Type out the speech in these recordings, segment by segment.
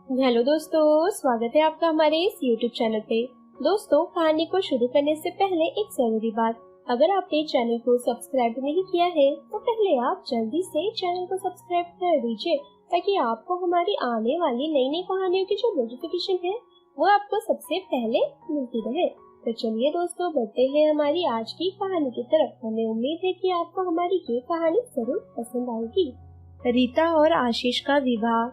Hello दोस्तों, स्वागत है आपका हमारे इस YouTube चैनल पे। दोस्तों, कहानी को शुरू करने से पहले एक जरूरी बात, अगर आपने चैनल को सब्सक्राइब नहीं किया है तो पहले आप जल्दी से चैनल को सब्सक्राइब कर दीजिए ताकि आपको हमारी आने वाली नई नई कहानियों की जो नोटिफिकेशन है वो आपको सबसे पहले मिलती रहे। तो चलिए दोस्तों, बढ़ते हैं हमारी आज की कहानी की तरफ। हमें उम्मीद है कि आपको हमारी ये कहानी जरूर पसंद आएगी। रीता और आशीष का विवाह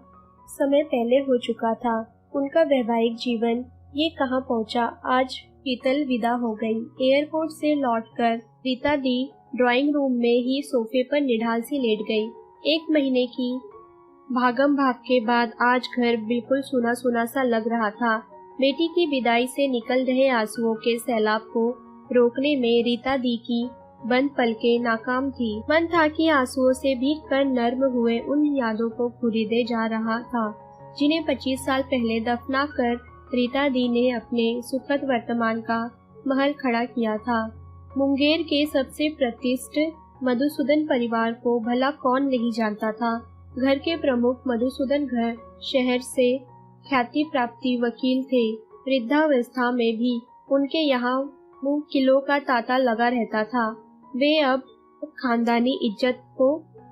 समय पहले हो चुका था। उनका वैवाहिक जीवन ये कहाँ पहुँचा। आज शीतल विदा हो गई। एयरपोर्ट से लौटकर रीता दी ड्राइंग रूम में ही सोफे पर निढाल सी लेट गई। 1 महीने की भागम भाग के बाद आज घर बिल्कुल सूना सूना सा लग रहा था। बेटी की विदाई से निकल रहे आंसुओं के सैलाब को रोकने में रीता दी की बंद पलकें नाकाम थी। मन था कि आंसुओं से भीग कर नर्म हुए उन यादों को खरीदे जा रहा था जिन्हें 25 साल पहले दफना कर रीता दी ने अपने सुखद वर्तमान का महल खड़ा किया था। मुंगेर के सबसे प्रतिष्ठित मधुसूदन परिवार को भला कौन नहीं जानता था। घर के प्रमुख मधुसूदन घर शहर से ख्याति प्राप्ति वकील थे। वृद्धावस्था में भी उनके यहाँ मुंह किलो का तांता लगा रहता था। वे अब खानदानी इज्जत को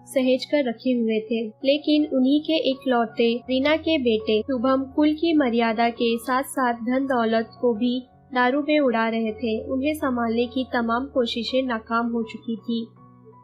सहेज कर रखे हुए थे, लेकिन उन्हीं के इकलौते रीना के बेटे शुभम कुल की मर्यादा के साथ साथ धन दौलत को भी दारू में उड़ा रहे थे। उन्हें संभालने की तमाम कोशिशें नाकाम हो चुकी थी।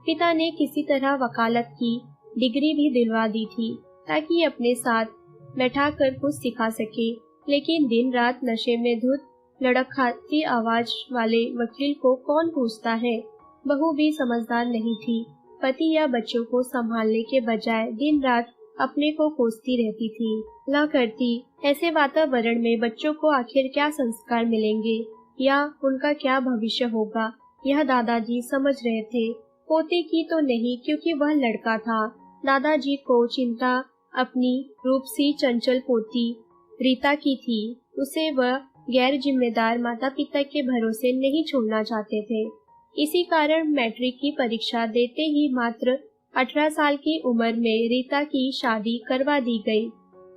पिता ने किसी तरह वकालत की डिग्री भी दिलवा दी थी ताकि अपने साथ बैठा कर कुछ सिखा सके, लेकिन दिन रात नशे में धुत लड़खड़ाती आवाज वाले वकील को कौन पूछता है। बहू भी समझदार नहीं थी। पति या बच्चों को संभालने के बजाय दिन रात अपने को कोसती रहती थी। ला करती ऐसे वातावरण में बच्चों को आखिर क्या संस्कार मिलेंगे या उनका क्या भविष्य होगा, यह दादाजी समझ रहे थे। पोते की तो नहीं, क्योंकि वह लड़का था। दादाजी को चिंता अपनी रूपसी चंचल पोती रीता की थी। उसे वह गैर जिम्मेदार माता पिता के भरोसे नहीं छोड़ना चाहते थे। इसी कारण मैट्रिक की परीक्षा देते ही मात्र 18 साल की उम्र में रीता की शादी करवा दी गई।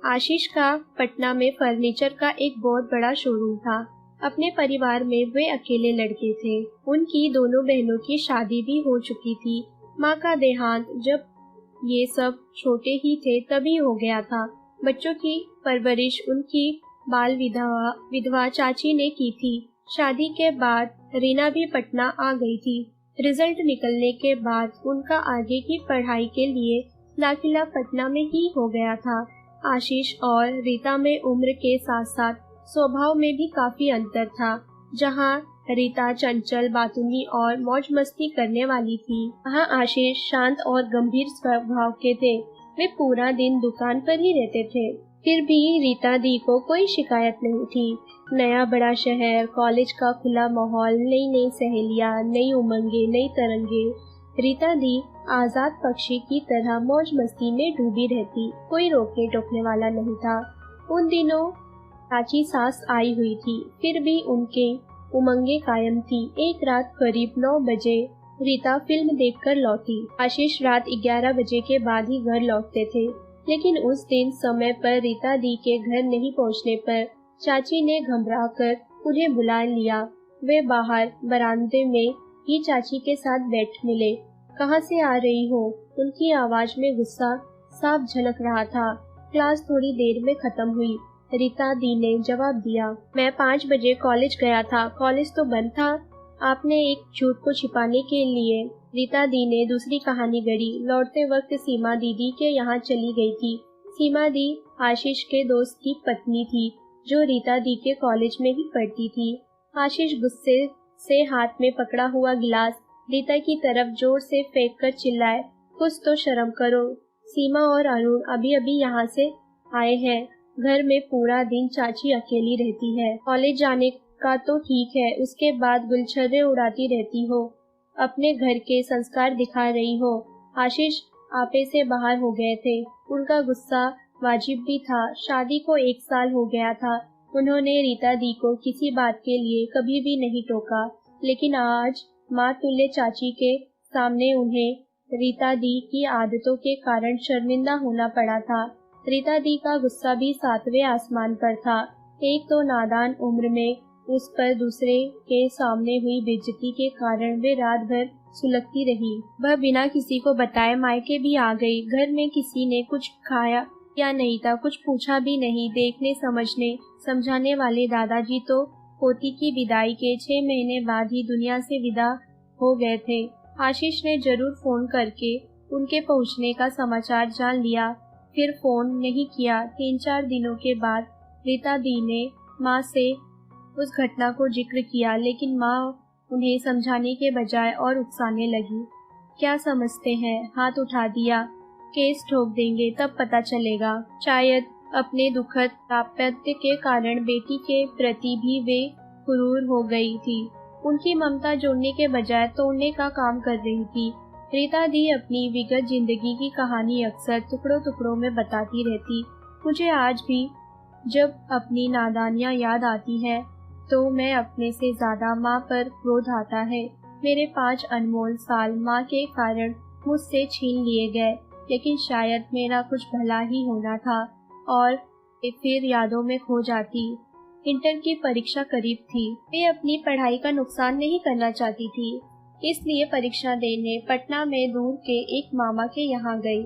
आशीष का पटना में फर्नीचर का एक बहुत बड़ा शोरूम था। अपने परिवार में वे अकेले लड़के थे। उनकी दोनों बहनों की शादी भी हो चुकी थी। माँ का देहांत जब ये सब छोटे ही थे तभी हो गया था। बच्चों की परवरिश उनकी बाल विधवा चाची ने की थी। शादी के बाद रीना भी पटना आ गई थी। रिजल्ट निकलने के बाद उनका आगे की पढ़ाई के लिए दाखिला पटना में ही हो गया था। आशीष और रीता में उम्र के साथ साथ स्वभाव में भी काफी अंतर था। जहाँ रीता चंचल, बातूनी और मौज मस्ती करने वाली थी, वहाँ आशीष शांत और गंभीर स्वभाव के थे। वे पूरा दिन दुकान पर ही रहते थे। फिर भी रीता दी को कोई शिकायत नहीं थी। नया बड़ा शहर, कॉलेज का खुला माहौल, नई नई सहेलियां, नई उमंगे, नई तरंगे। रीता दी आजाद पक्षी की तरह मौज मस्ती में डूबी रहती। कोई रोकने टोकने वाला नहीं था। उन दिनों चाची सास आई हुई थी, फिर भी उनके उमंगे कायम थी। एक रात करीब 9 बजे रीता फिल्म देखकर लौटी। आशीष रात 11 बजे के बाद ही घर लौटते थे, लेकिन उस दिन समय पर रीता दी के घर नहीं पहुंचने पर चाची ने घबराकर उन्हें बुला लिया। वे बाहर बरामदे में ही चाची के साथ बैठ मिले। कहाँ से आ रही हो? उनकी आवाज में गुस्सा साफ झलक रहा था। क्लास थोड़ी देर में खत्म हुई, रीता दी ने जवाब दिया। मैं 5 बजे कॉलेज गया था। कॉलेज तो बंद था। आपने एक झूठ को छिपाने के लिए रीता दी ने दूसरी कहानी गढ़ी। लौटते वक्त सीमा दीदी के यहाँ चली गई थी। सीमा दी आशीष के दोस्त की पत्नी थी जो रीता दी के कॉलेज में ही पढ़ती थी। आशीष गुस्से से हाथ में पकड़ा हुआ गिलास रीता की तरफ जोर से फेंक कर चिल्लाए, कुछ तो शर्म करो। सीमा और अरुण अभी अभी यहाँ से आए हैं। घर में पूरा दिन चाची अकेली रहती है। कॉलेज जाने का तो ठीक है, उसके बाद गुलछर्रे उड़ाती रहती हो, अपने घर के संस्कार दिखा रही हो। आशीष आपे से बाहर हो गए थे। उनका गुस्सा वाजिब भी था। शादी को 1 साल हो गया था। उन्होंने रीता दी को किसी बात के लिए कभी भी नहीं टोका, लेकिन आज माँ तुल्य चाची के सामने उन्हें रीता दी की आदतों के कारण शर्मिंदा होना पड़ा था। रीता दी का गुस्सा भी 7वें आसमान पर था। एक तो नादान उम्र में उस पर दूसरे के सामने हुई बेइज्जती के कारण वे रात भर सुलगती रही। वह बिना किसी को बताए मायके भी आ गई। घर में किसी ने कुछ खाया या नहीं था, कुछ पूछा भी नहीं। देखने समझने समझाने वाले दादाजी तो पोती की विदाई के 6 महीने बाद ही दुनिया से विदा हो गए थे। आशीष ने जरूर फोन करके उनके पहुंचने का समाचार जान लिया, फिर फोन नहीं किया। 3-4 दिनों के बाद रीता दी ने माँ से उस घटना को जिक्र किया, लेकिन माँ उन्हें समझाने के बजाय और उकसाने लगी। क्या समझते हैं, हाथ उठा दिया, केस ठोक देंगे तब पता चलेगा। शायद अपने दुखद दाम्पत्य के कारण बेटी के प्रति भी वे क्रूर हो गई थी। उनकी ममता जोड़ने के बजाय तोड़ने का काम कर रही थी। रीता दी अपनी विगत जिंदगी की कहानी अक्सर टुकड़ों टुकड़ों में बताती रहती। मुझे आज भी जब अपनी नादानियाँ याद आती है तो मैं अपने से ज्यादा माँ पर क्रोध आता है। मेरे 5 अनमोल साल माँ के कारण मुझसे छीन लिए गए, लेकिन शायद मेरा कुछ भला ही होना था और फिर यादों में खो जाती। इंटर की परीक्षा करीब थी। वे अपनी पढ़ाई का नुकसान नहीं करना चाहती थी, इसलिए परीक्षा देने पटना में दूर के एक मामा के यहाँ गई।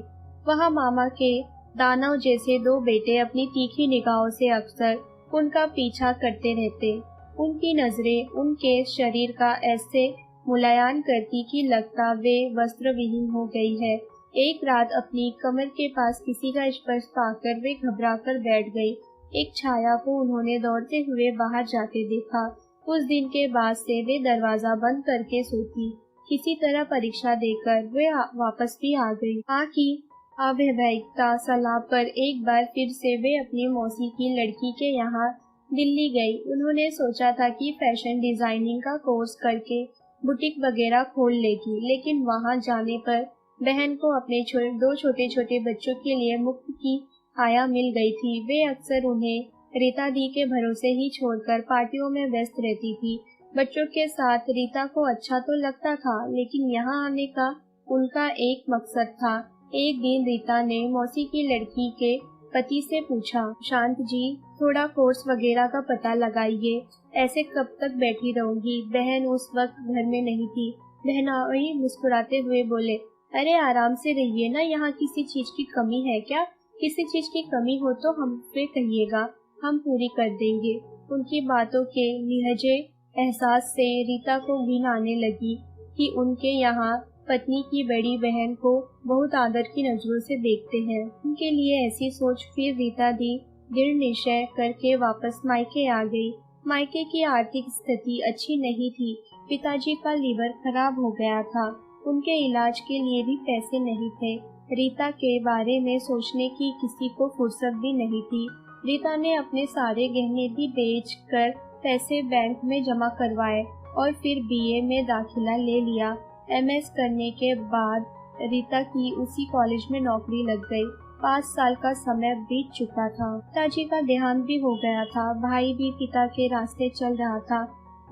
वहाँ मामा के दानव जैसे 2 बेटे अपनी तीखी निगाहों से अक्सर उनका पीछा करते रहते। उनकी नजरें उनके शरीर का ऐसे मुलायन करती कि लगता वे वस्त्र विहीन हो गई है। एक रात अपनी कमर के पास किसी का स्पर्श पाकर वे घबरा कर बैठ गई। एक छाया को उन्होंने दौड़ते हुए बाहर जाते देखा। उस दिन के बाद से वे दरवाजा बंद करके सोती। किसी तरह परीक्षा देकर वे वापस भी आ गई। माँ की अवैधानिक सलाह पर एक बार फिर से वे अपनी मौसी की लड़की के यहाँ दिल्ली गई। उन्होंने सोचा था कि फैशन डिजाइनिंग का कोर्स करके बुटीक वगैरह खोल लेगी, लेकिन वहाँ जाने पर बहन को अपने 2 छोटे छोटे बच्चों के लिए मुफ्त की आया मिल गई थी। वे अक्सर उन्हें रीता दी के भरोसे ही छोड़कर पार्टियों में व्यस्त रहती थी। बच्चों के साथ रीता को अच्छा तो लगता था, लेकिन यहाँ आने का उनका एक मकसद था। एक दिन रीता ने मौसी की लड़की के पति से पूछा, शांत जी, थोड़ा कोर्स वगैरह का पता लगाइए, ऐसे कब तक बैठी रहूंगी। बहन उस वक्त घर में नहीं थी। बहनोई मुस्कुराते हुए बोले, अरे आराम से रहिए ना, यहाँ किसी चीज की कमी है क्या? किसी चीज की कमी हो तो हमसे कहिएगा, हम पूरी कर देंगे। उनकी बातों के लिहजे एहसास से रीता को घिन आने लगी कि उनके यहाँ पत्नी की बड़ी बहन को बहुत आदर की नजरों से देखते हैं। उनके लिए ऐसी सोच फिर रीता दी दृढ़ निश्चय करके वापस मायके आ गई। मायके की आर्थिक स्थिति अच्छी नहीं थी। पिताजी का लीवर खराब हो गया था। उनके इलाज के लिए भी पैसे नहीं थे। रीता के बारे में सोचने की किसी को फुर्सत भी नहीं थी। रीता ने अपने सारे गहने भी बेच कर पैसे बैंक में जमा करवाए और फिर बीए में दाखिला ले लिया। एमएस करने के बाद रीता की उसी कॉलेज में नौकरी लग गई। 5 साल का समय बीत चुका था। पिताजी का देहांत भी हो गया था। भाई भी पिता के रास्ते चल रहा था।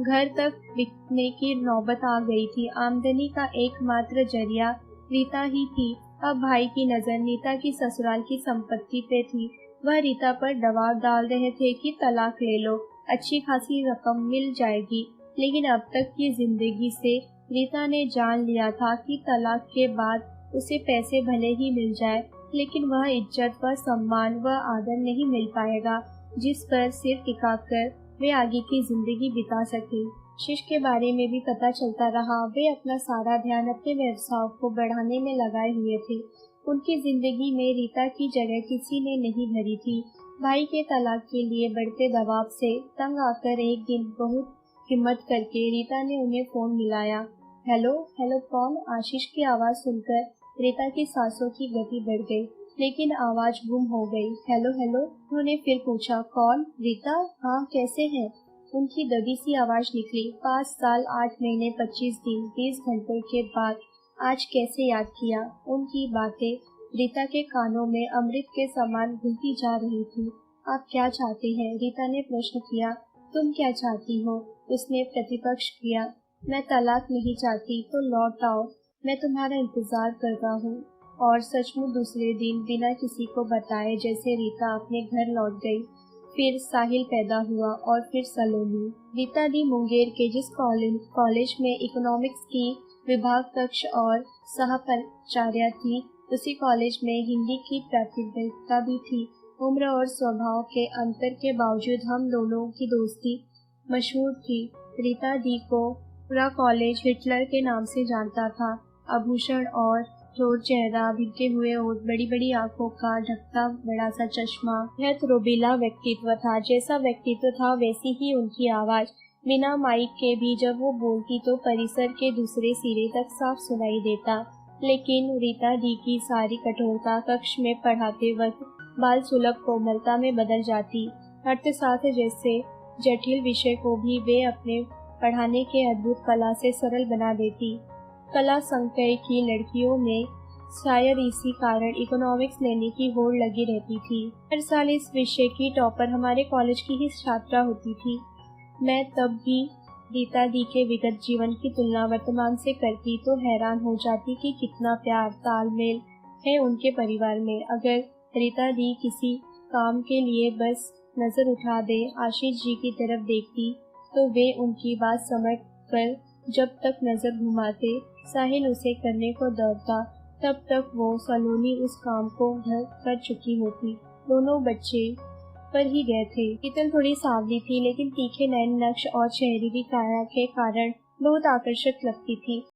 घर तक बिकने की नौबत आ गई थी। आमदनी का एकमात्र जरिया रीता ही थी। अब भाई की नजर नीता की ससुराल की संपत्ति पे थी। वह रीता पर दबाव डाल रहे थे कि तलाक ले लो, अच्छी खासी रकम मिल जाएगी। लेकिन अब तक की जिंदगी से रीता ने जान लिया था कि तलाक के बाद उसे पैसे भले ही मिल जाए, लेकिन वह इज्जत व सम्मान व आदर नहीं मिल पाएगा जिस पर सिर टिकाकर वे आगे की जिंदगी बिता सके। आशीष के बारे में भी पता चलता रहा। वे अपना सारा ध्यान अपने व्यवसाय को बढ़ाने में लगाए हुए थे। उनकी जिंदगी में रीता की जगह किसी ने नहीं भरी थी। भाई के तलाक के लिए बढ़ते दबाव से तंग आकर एक दिन बहुत हिम्मत करके रीता ने उन्हें फोन मिलाया। हेलो हेलो, कौन? आशीष की आवाज सुनकर रीता की सांसों की गति बढ़ गई, लेकिन आवाज गुम हो गई। हेलो हेलो, उन्होंने फिर पूछा, कौन? रीता, हाँ, कैसे हैं? उनकी दबी सी आवाज निकली। 5 साल 8 महीने 25 दिन 20 घंटों के बाद आज कैसे याद किया? उनकी बातें रीता के कानों में अमृत के समान घुलती जा रही थी। आप क्या चाहते हैं? रीता ने प्रश्न किया। तुम क्या चाहती हो? उसने प्रतिपक्ष किया। मैं तलाक नहीं चाहती तो लौट आओ, मैं तुम्हारा इंतजार कर रहा हूँ। और सचमुच दूसरे दिन बिना किसी को बताए जैसे रीता अपने घर लौट गई। फिर साहिल पैदा हुआ और फिर सलोनी। रीता दी मुंगेर के जिस कॉलेज में इकोनॉमिक्स की विभाग कक्ष और सहप्राचार्य थी, उसी कॉलेज में हिंदी की प्राध्यापिका भी थी। उम्र और स्वभाव के अंतर के बावजूद हम दोनों की दोस्ती मशहूर थी। रीता दी को पूरा कॉलेज हिटलर के नाम से जानता था। आभूषण और ठोर चेहरा, भिगे हुए ओठ, बड़ी बड़ी आंखों का ढकता बड़ा सा चश्मा, बहुत रोबीला व्यक्तित्व था। जैसा व्यक्तित्व था वैसी ही उनकी आवाज। बिना माइक के भी जब वो बोलती तो परिसर के दूसरे सिरे तक साफ सुनाई देता। लेकिन रीता दी की सारी कठोरता कक्ष में पढ़ाते वक्त बाल सुलभ कोमलता में बदल जाती। अर्थशास्त्र जैसे जटिल विषय को भी वे अपने पढ़ाने के अद्भुत कला से सरल बना देती। कला संकाय की लड़कियों में शायद इसी कारण इकोनॉमिक्स लेने की होड़ लगी रहती थी। हर साल इस विषय की टॉपर हमारे कॉलेज की ही छात्रा होती थी। मैं तब भी रीता दी के विगत जीवन की तुलना वर्तमान से करती तो हैरान हो जाती कि कितना प्यार तालमेल है उनके परिवार में। अगर रीता दी किसी काम के लिए बस नजर उठा दे, आशीष जी की तरफ देखती तो वे उनकी बात समझ कर जब तक नजर घुमाते साहिल उसे करने को दौड़ता, तब तक वो सलोनी उस काम को कर चुकी होती। दोनों बच्चे पर ही गए थे। शीतल थोड़ी सांवली थी, लेकिन तीखे नैन नक्श और शहरी काया के कारण बहुत आकर्षक लगती थी।